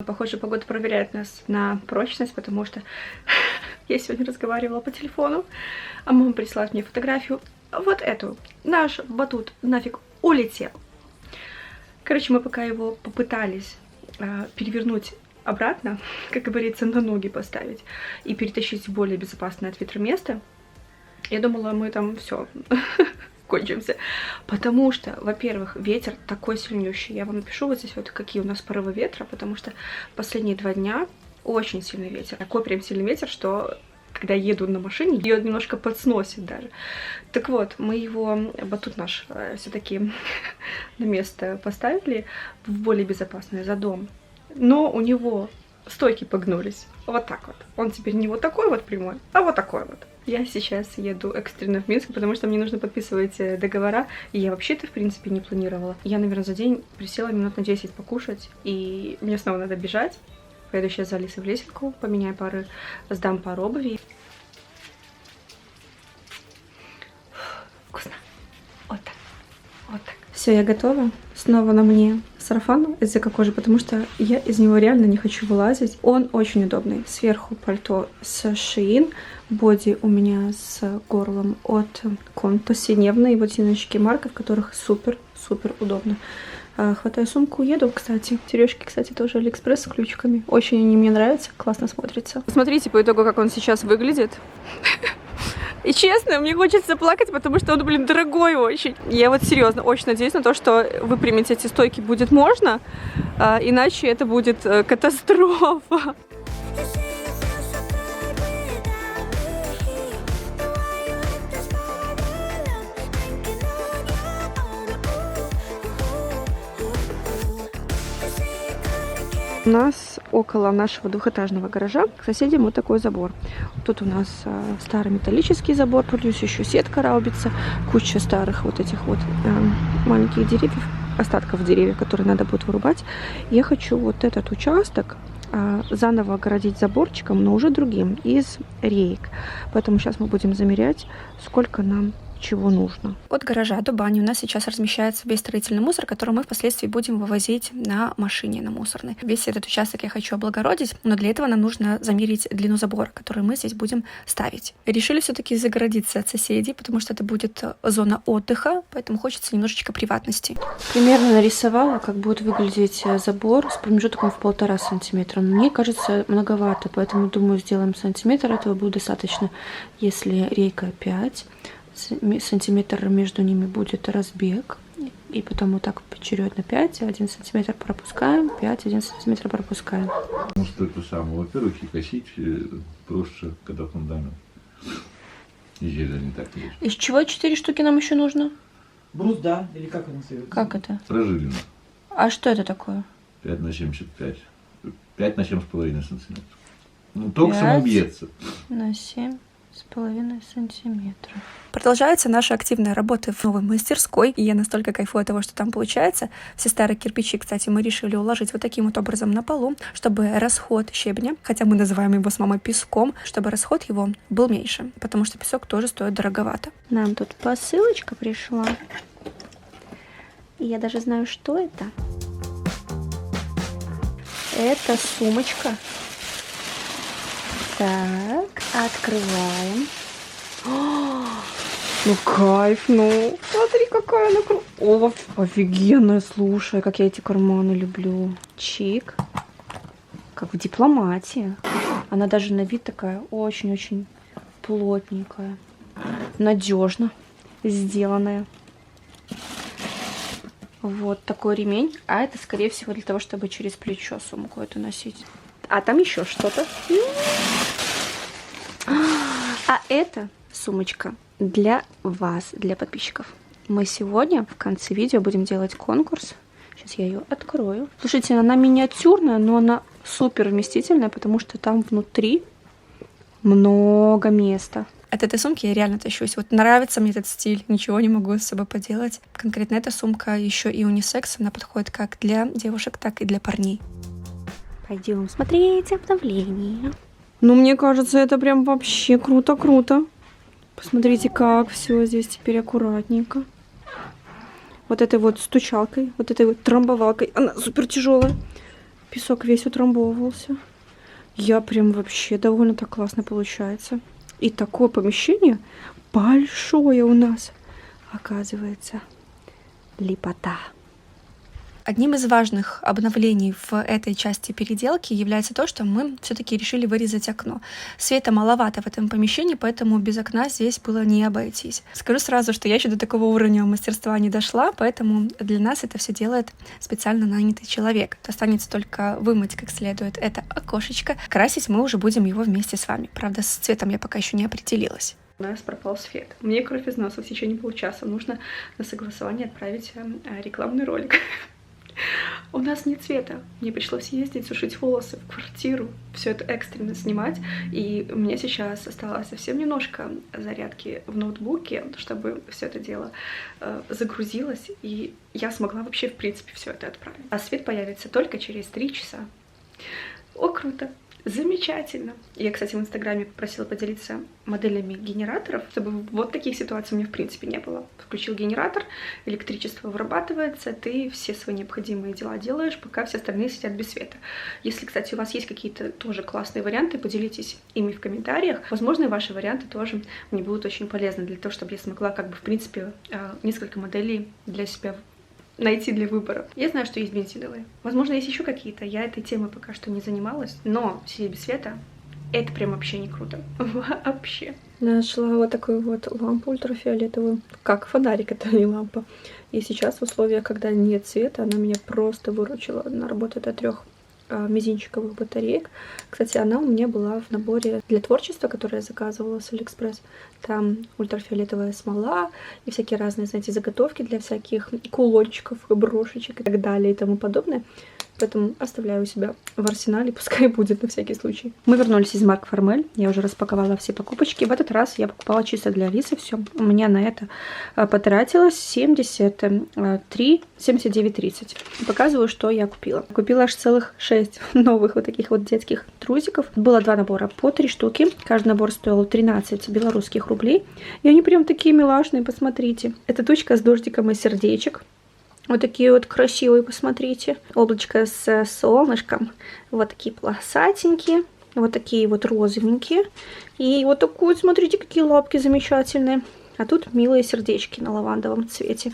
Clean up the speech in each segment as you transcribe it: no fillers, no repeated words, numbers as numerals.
Похоже, погода проверяет нас на прочность, потому что я сегодня разговаривала по телефону, а мама прислала мне фотографию. Вот эту. Наш батут нафиг улетел. Короче, мы пока его попытались перевернуть обратно, как говорится, на ноги поставить и перетащить в более безопасное от ветра место, я думала, мы там все кончимся. Потому что, во-первых, ветер такой сильнющий. Я вам напишу вот здесь вот, какие у нас порывы ветра, потому что последние 2 дня очень сильный ветер. Такой прям сильный ветер, что когда еду на машине, ее немножко подсносит даже. Так вот, мы его, батут наш, все-таки на место поставили в более безопасное, за дом. Но у него стойки погнулись. Вот так вот. Он теперь не вот такой вот прямой, а вот такой вот. Я сейчас еду экстренно в Минск, потому что мне нужно подписывать договора. И я вообще-то, в принципе, не планировала. Я, наверное, за день присела минут на 10 покушать. И мне снова надо бежать. Поеду сейчас за Алисой в лесенку, поменяю пары, сдам пару обуви. Вкусно. Вот так. Вот так. Все, я готова. Снова на мне сарафан из эко-кожи, потому что я из него реально не хочу вылазить. Он очень удобный. Сверху пальто с Shein. Боди у меня с горлом от Кон. Повседневные ботиночки марка, в которых супер удобно. Хватаю сумку, еду, кстати. Сережки, кстати, тоже Алиэкспресс с ключиками. Очень они мне нравятся, классно смотрятся. Посмотрите по итогу, как он сейчас выглядит. И честно, мне хочется плакать, потому что он, блин, дорогой очень. Я вот серьезно очень надеюсь на то, что выпрямить эти стойки будет можно, иначе это будет катастрофа. У нас около нашего двухэтажного гаража к соседям вот такой забор. Тут у нас старый металлический забор, плюс еще сетка раубица, куча старых вот этих вот маленьких деревьев, остатков деревьев, которые надо будет вырубать. Я хочу вот этот участок заново огородить заборчиком, но уже другим, из реек. Поэтому сейчас мы будем замерять, сколько нам чего нужно. От гаража до бани у нас сейчас размещается весь строительный мусор, который мы впоследствии будем вывозить на машине, на мусорной. Весь этот участок я хочу облагородить, но для этого нам нужно замерить длину забора, который мы здесь будем ставить. Решили все-таки загородиться от соседей, потому что это будет зона отдыха, поэтому хочется немножечко приватности. Примерно нарисовала, как будет выглядеть забор с промежутком в 1,5 сантиметра. Мне кажется, многовато, поэтому, думаю, сделаем сантиметр, этого будет достаточно. Если рейка 5 сантиметр, между ними будет разбег, и потом вот так поочередно 5, 1 сантиметр пропускаем, 5, 1 сантиметр пропускаем. Ну, что это самое, во-первых, и косить проще, когда фундамент. И зелень не так лежит. Из чего 4 штуки нам еще нужно? Брузда, или как она называется? Как это? Прожилина. А что это такое? 5 на 75. 5 на 7,5 сантиметров. Ну, только самоубьется. На 7,5 сантиметра. Продолжается наша активная работа в новой мастерской, и я настолько кайфую от того, что там получается. Все старые кирпичи, кстати, мы решили уложить вот таким вот образом на полу, чтобы расход щебня, хотя мы называем его с мамой песком, чтобы расход его был меньше, потому что песок тоже стоит дороговато. Нам тут посылочка пришла, и я даже знаю, что это. Это сумочка. Так, открываем. О, ну кайф, ну. Смотри, какая она крутая. О, офигенная, слушай, как я эти карманы люблю. Чик. Как в дипломатии. Она даже на вид такая очень-очень плотненькая. Надежно сделанная. Вот такой ремень. А это, скорее всего, для того, чтобы через плечо сумку эту носить. А там еще что-то. А это сумочка для вас, для подписчиков. Мы сегодня в конце видео будем делать конкурс. Сейчас я ее открою. Слушайте, она миниатюрная, но она супер вместительная, потому что там внутри много места. От этой сумки я реально тащусь. Вот нравится мне этот стиль, ничего не могу с собой поделать. Конкретно эта сумка еще и унисекс. Она подходит как для девушек, так и для парней. Пойдем смотреть обновление. Ну, мне кажется, это прям вообще круто-круто. Посмотрите, как все здесь теперь аккуратненько. Вот этой вот стучалкой, вот этой вот трамбовалкой. Она супер тяжелая. Песок весь утрамбовывался. Я прям вообще довольно так классно получается. И такое помещение большое у нас. Оказывается, лепота. Одним из важных обновлений в этой части переделки является то, что мы все-таки решили вырезать окно. Света маловато в этом помещении, поэтому без окна здесь было не обойтись. Скажу сразу, что я еще до такого уровня мастерства не дошла, поэтому для нас это все делает специально нанятый человек. Останется только вымыть как следует это окошечко. Красить мы уже будем его вместе с вами. Правда, с цветом я пока еще не определилась. У нас пропал свет. Мне кровь из носа в течение получаса. Нужно на согласование отправить рекламный ролик. У нас нет света. Мне пришлось ездить, сушить волосы в квартиру, все это экстренно снимать. И у меня сейчас осталось совсем немножко зарядки в ноутбуке, чтобы все это дело загрузилось, и я смогла вообще, в принципе, все это отправить. А свет появится только через 3 часа. О, круто! Замечательно. Я, кстати, в Инстаграме попросила поделиться моделями генераторов, чтобы вот таких ситуаций у меня в принципе не было. Включил генератор, электричество вырабатывается, ты все свои необходимые дела делаешь, пока все остальные сидят без света. Если, кстати, у вас есть какие-то тоже классные варианты, поделитесь ими в комментариях. Возможно, и ваши варианты тоже мне будут очень полезны для того, чтобы я смогла, как бы, в принципе, несколько моделей для себя найти для выбора. Я знаю, что есть бензиновые. Возможно, есть еще какие-то. Я этой темой пока что не занималась. Но сидеть без света — это прям вообще не круто. Вообще. Нашла вот такую вот лампу ультрафиолетовую. Как фонарик, это не лампа. И сейчас в условиях, когда нет света, она меня просто выручила. Она работает от 3 мизинчиковых батареек. Кстати, она у меня была в наборе для творчества, который я заказывала с Алиэкспресс. Там ультрафиолетовая смола и всякие разные, знаете, заготовки для всяких кулончиков, брошечек и так далее и тому подобное. Поэтому оставляю у себя в арсенале, пускай будет на всякий случай. Мы вернулись из Марк Формель. Я уже распаковала все покупочки. В этот раз я покупала чисто для Алисы все. У меня на это потратилось 79,30. Показываю, что я купила. Купила аж целых 6 новых вот таких вот детских трусиков. Было 2 набора по 3 штуки. Каждый набор стоил 13 белорусских рублей. И они прям такие милашные, посмотрите. Это тучка с дождиком из сердечек. Вот такие вот красивые, посмотрите. Облачко с солнышком. Вот такие полосатенькие. Вот такие вот розовенькие. И вот такой, смотрите, какие лапки замечательные. А тут милые сердечки на лавандовом цвете.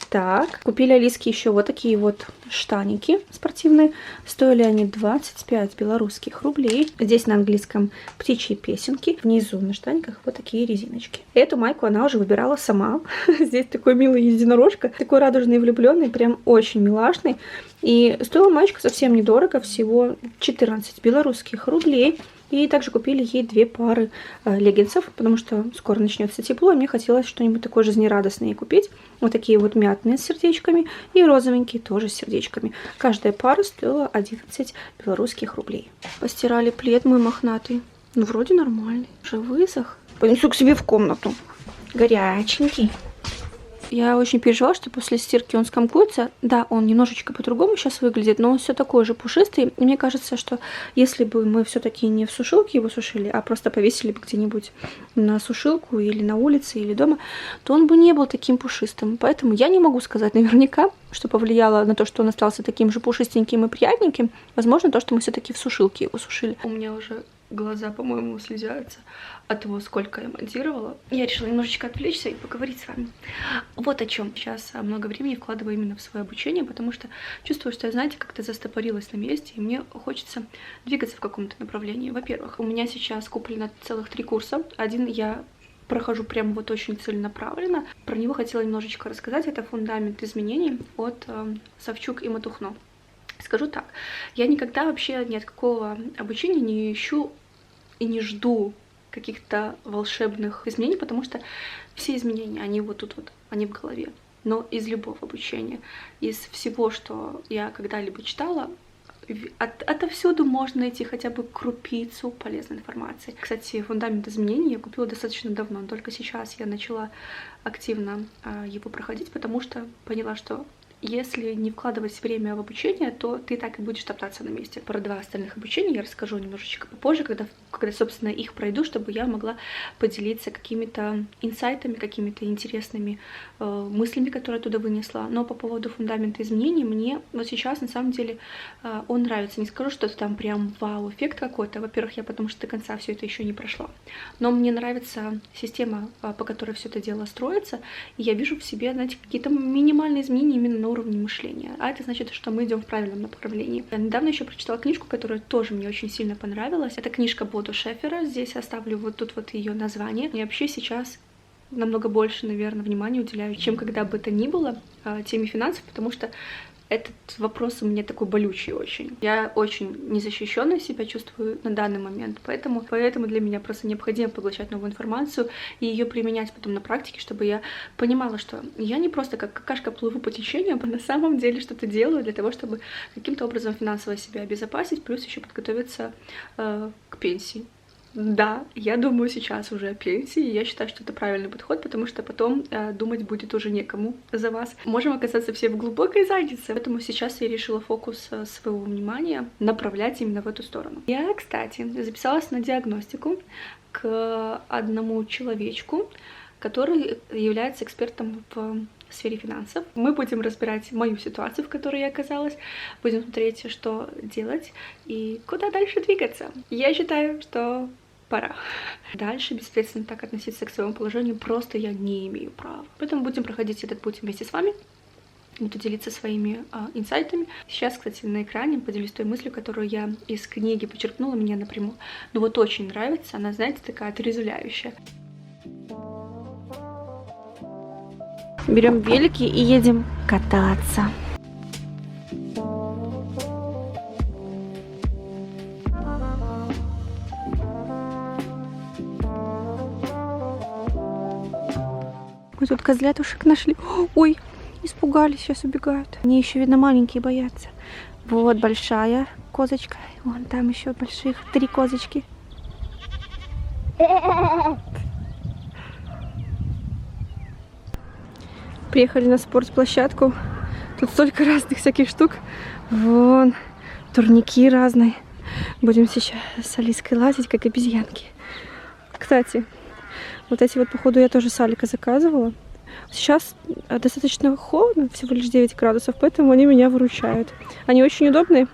Так, купили Алиске еще вот такие вот штаники спортивные. Стоили они 25 белорусских рублей. Здесь на английском птичьи песенки. Внизу на штаниках вот такие резиночки. Эту майку она уже выбирала сама. Здесь такой милый единорожка. Такой радужный и влюбленный. Прям очень милашный. И стоила маечка совсем недорого. Всего 14 белорусских рублей. И также купили ей 2 пары леггинсов, потому что скоро начнется тепло, и мне хотелось что-нибудь такое жизнерадостное купить. Вот такие вот мятные с сердечками и розовенькие тоже с сердечками. Каждая пара стоила 11 белорусских рублей. Постирали плед мой мохнатый. Ну, вроде нормальный. Уже высох. Понесу к себе в комнату. Горяченький. Я очень переживала, что после стирки он скомкуется. Да, он немножечко по-другому сейчас выглядит, но он все такой же пушистый. И мне кажется, что если бы мы все-таки не в сушилке его сушили, а просто повесили бы где-нибудь на сушилку или на улице, или дома, то он бы не был таким пушистым. Поэтому я не могу сказать наверняка, что повлияло на то, что он остался таким же пушистеньким и приятненьким. Возможно, то, что мы все-таки в сушилке его сушили. У меня уже глаза, по-моему, слезятся от того, сколько я монтировала. Я решила немножечко отвлечься и поговорить с вами. Вот о чем. Сейчас много времени вкладываю именно в свое обучение, потому что чувствую, что я, знаете, как-то застопорилась на месте, и мне хочется двигаться в каком-то направлении. Во-первых, у меня сейчас куплено целых 3 курса. Один я прохожу прямо вот очень целенаправленно. Про него хотела немножечко рассказать. Это фундамент изменений от Савчук и Матухно. Скажу так, я никогда вообще ни от какого обучения не ищу и не жду каких-то волшебных изменений, потому что все изменения, они вот тут вот, они в голове. Но из любого обучения, из всего, что я когда-либо читала, отовсюду можно найти хотя бы крупицу полезной информации. Кстати, фундамент изменений я купила достаточно давно, только сейчас я начала активно его проходить, потому что поняла, что если не вкладывать время в обучение, то ты так и будешь топтаться на месте. Про 2 остальных обучения я расскажу немножечко попозже, когда собственно, их пройду, чтобы я могла поделиться какими-то инсайтами, какими-то интересными мыслями, которые я туда вынесла. Но по поводу фундамента изменений, мне вот сейчас, на самом деле, он нравится. Не скажу, что это там прям вау-эффект какой-то. Во-первых, я потому что до конца все это еще не прошла. Но мне нравится система, по которой все это дело строится, и я вижу в себе, знаете, какие-то минимальные изменения именно на уровне мышления. А это значит, что мы идем в правильном направлении. Я недавно еще прочитала книжку, которая тоже мне очень сильно понравилась. Это книжка Бодо Шефера. Здесь оставлю вот тут вот ее название. И вообще сейчас намного больше, наверное, внимания уделяю, чем когда бы то ни было, теме финансов, потому что этот вопрос у меня такой болючий очень. Я очень незащищенно себя чувствую на данный момент, поэтому для меня просто необходимо поглощать новую информацию и ее применять потом на практике, чтобы я понимала, что я не просто как какашка плыву по течению, а на самом деле что-то делаю для того, чтобы каким-то образом финансово себя обезопасить, плюс еще подготовиться к пенсии. Да, я думаю сейчас уже о пенсии, и я считаю, что это правильный подход, потому что потом думать будет уже некому за вас. Можем оказаться все в глубокой заднице, поэтому сейчас я решила фокус своего внимания направлять именно в эту сторону. Я, кстати, записалась на диагностику к одному человечку, который является экспертом в сфере финансов. Мы будем разбирать мою ситуацию, в которой я оказалась, будем смотреть, что делать и куда дальше двигаться. Я считаю, что пора. Дальше бесответственно так относиться к своему положению просто я не имею права. Поэтому будем проходить этот путь вместе с вами. Буду делиться своими инсайтами. Сейчас, кстати, на экране поделюсь той мыслью, которую я из книги почерпнула, мне напрямую. Ну вот очень нравится, она, знаете, такая отрезвляющая. Берем велики и едем кататься. Мы тут козлятушек нашли. Ой, испугались, сейчас убегают. Они еще, видно, маленькие боятся. Вот большая козочка. Вон там еще больших 3 козочки. Приехали на спортплощадку. Тут столько разных всяких штук. Вон, турники разные. Будем сейчас с Алиской лазить, как обезьянки. Кстати, вот эти вот, походу, я тоже с Аликой заказывала. Сейчас достаточно холодно, всего лишь 9 градусов, поэтому они меня выручают. Они очень удобные,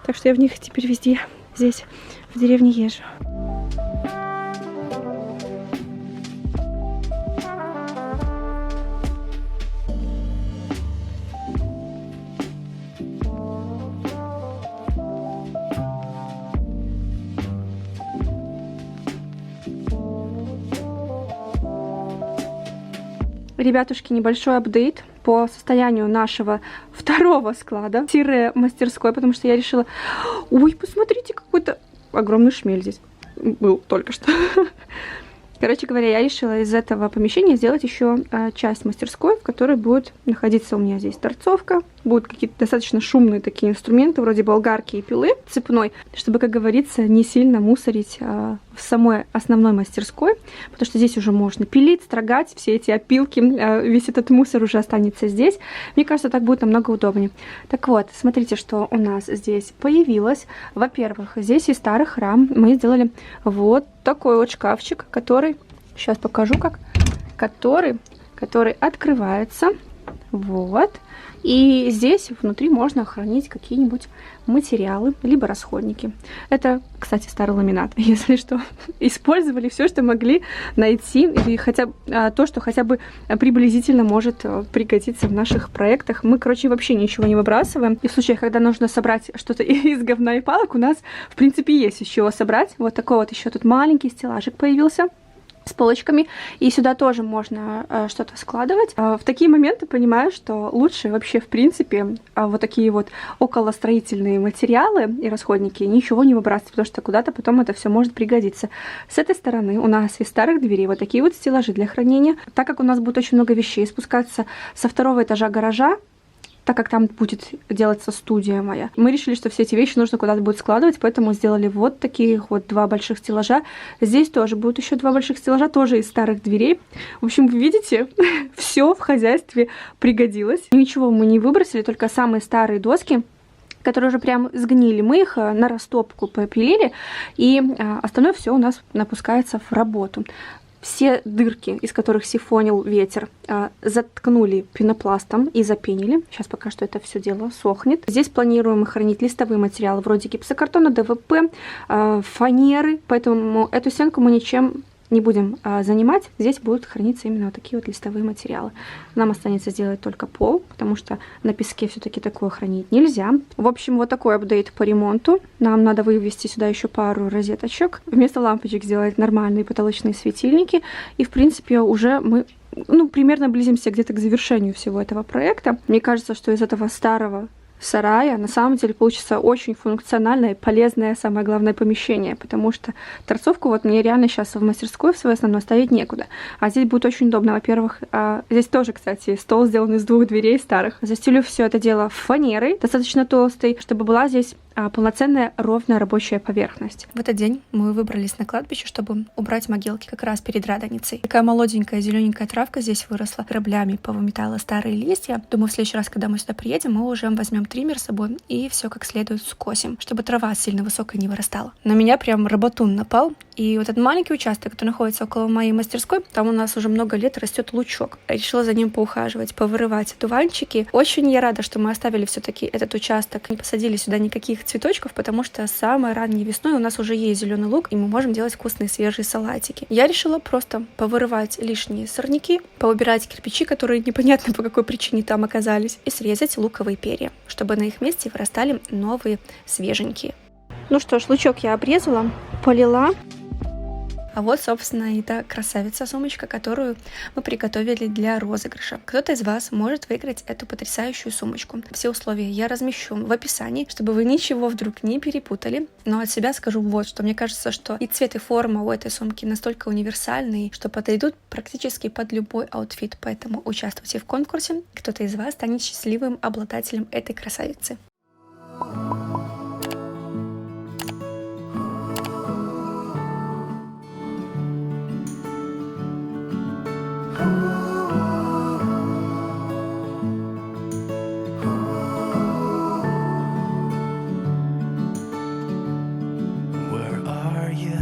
так что я в них теперь везде здесь, в деревне езжу. Ребятушки, небольшой апдейт по состоянию нашего второго склада, мастерской, потому что я решила... Ой, посмотрите, какой-то огромный шмель здесь был только что. Короче говоря, я решила из этого помещения сделать еще часть мастерской, в которой будет находиться у меня здесь торцовка, будут какие-то достаточно шумные такие инструменты, вроде болгарки и пилы цепной, чтобы, как говорится, не сильно мусорить в самой основной мастерской, потому что здесь уже можно пилить, строгать, все эти опилки, весь этот мусор уже останется здесь. Мне кажется, так будет намного удобнее. Так вот, смотрите, что у нас здесь появилось. Во-первых, здесь есть старый храм, мы сделали вот такой вот шкафчик, который, сейчас покажу как, который открывается, вот, и здесь внутри можно хранить какие-нибудь материалы, либо расходники. Это, кстати, старый ламинат, если что. Использовали все, что могли найти, или хотя то, что хотя бы приблизительно может пригодиться в наших проектах. Мы, короче, вообще ничего не выбрасываем. И в случаях, когда нужно собрать что-то из говна и палок, у нас, в принципе, есть из чего собрать. Вот такой вот еще тут маленький стеллажик появился с полочками, и сюда тоже можно что-то складывать. В такие моменты понимаю, что лучше вообще, в принципе, вот такие вот околостроительные материалы и расходники ничего не выбрасывать, потому что куда-то потом это все может пригодиться. С этой стороны у нас из старых дверей вот такие вот стеллажи для хранения. Так как у нас будет очень много вещей спускаться со 2-го этажа гаража, так как там будет делаться студия моя. Мы решили, что все эти вещи нужно куда-то будет складывать, поэтому сделали вот такие вот 2 больших стеллажа. Здесь тоже будут еще 2 больших стеллажа, тоже из старых дверей. В общем, вы видите, все в хозяйстве пригодилось. Ничего мы не выбросили, только самые старые доски, которые уже прям сгнили. Мы их на растопку попилили, и остальное все у нас напускается в работу. Все дырки, из которых сифонил ветер, заткнули пенопластом и запенили. Сейчас пока что это все дело сохнет. Здесь планируем хранить листовые материалы вроде гипсокартона, ДВП, фанеры, поэтому эту стенку мы ничем не будем занимать. Здесь будут храниться именно вот такие вот листовые материалы. Нам останется сделать только пол, потому что на песке все-таки такое хранить нельзя. В общем, вот такой апдейт по ремонту. Нам надо вывести сюда еще пару розеточек. Вместо лампочек сделать нормальные потолочные светильники. И, в принципе, уже мы примерно близимся где-то к завершению всего этого проекта. Мне кажется, что из этого старого сарая на самом деле получится очень функциональное, полезное, самое главное, помещение, потому что торцовку вот мне реально сейчас в мастерской в свою основную ставить некуда. А здесь будет очень удобно. Во-первых, здесь тоже, кстати, стол сделан из 2 дверей старых. Застелю все это дело фанерой, достаточно толстой, чтобы была здесь полноценная ровная рабочая поверхность. В этот день мы выбрались на кладбище, чтобы убрать могилки как раз перед Радоницей. Такая молоденькая зелененькая травка здесь выросла, граблями повыметала старые листья. Думаю, в следующий раз, когда мы сюда приедем, мы уже возьмем триммер с собой и все как следует скосим, чтобы трава сильно высокая не вырастала. На меня прям работун напал, и вот этот маленький участок, который находится около моей мастерской, там у нас уже много лет растет лучок. Решила за ним поухаживать, повырывать дуванчики. Очень я рада, что мы оставили все-таки этот участок, не посадили сюда никаких цветочков, потому что самой ранней весной у нас уже есть зеленый лук, и мы можем делать вкусные свежие салатики. Я решила просто повырывать лишние сорняки, поубирать кирпичи, которые непонятно по какой причине там оказались, и срезать луковые перья, чтобы на их месте вырастали новые свеженькие. Ну что ж, лучок я обрезала, полила. А вот, собственно, и та красавица-сумочка, которую мы приготовили для розыгрыша. Кто-то из вас может выиграть эту потрясающую сумочку. Все условия я размещу в описании, чтобы вы ничего вдруг не перепутали. Но от себя скажу вот, что мне кажется, что и цвет, и форма у этой сумки настолько универсальные, что подойдут практически под любой аутфит. Поэтому участвуйте в конкурсе. Кто-то из вас станет счастливым обладателем этой красавицы.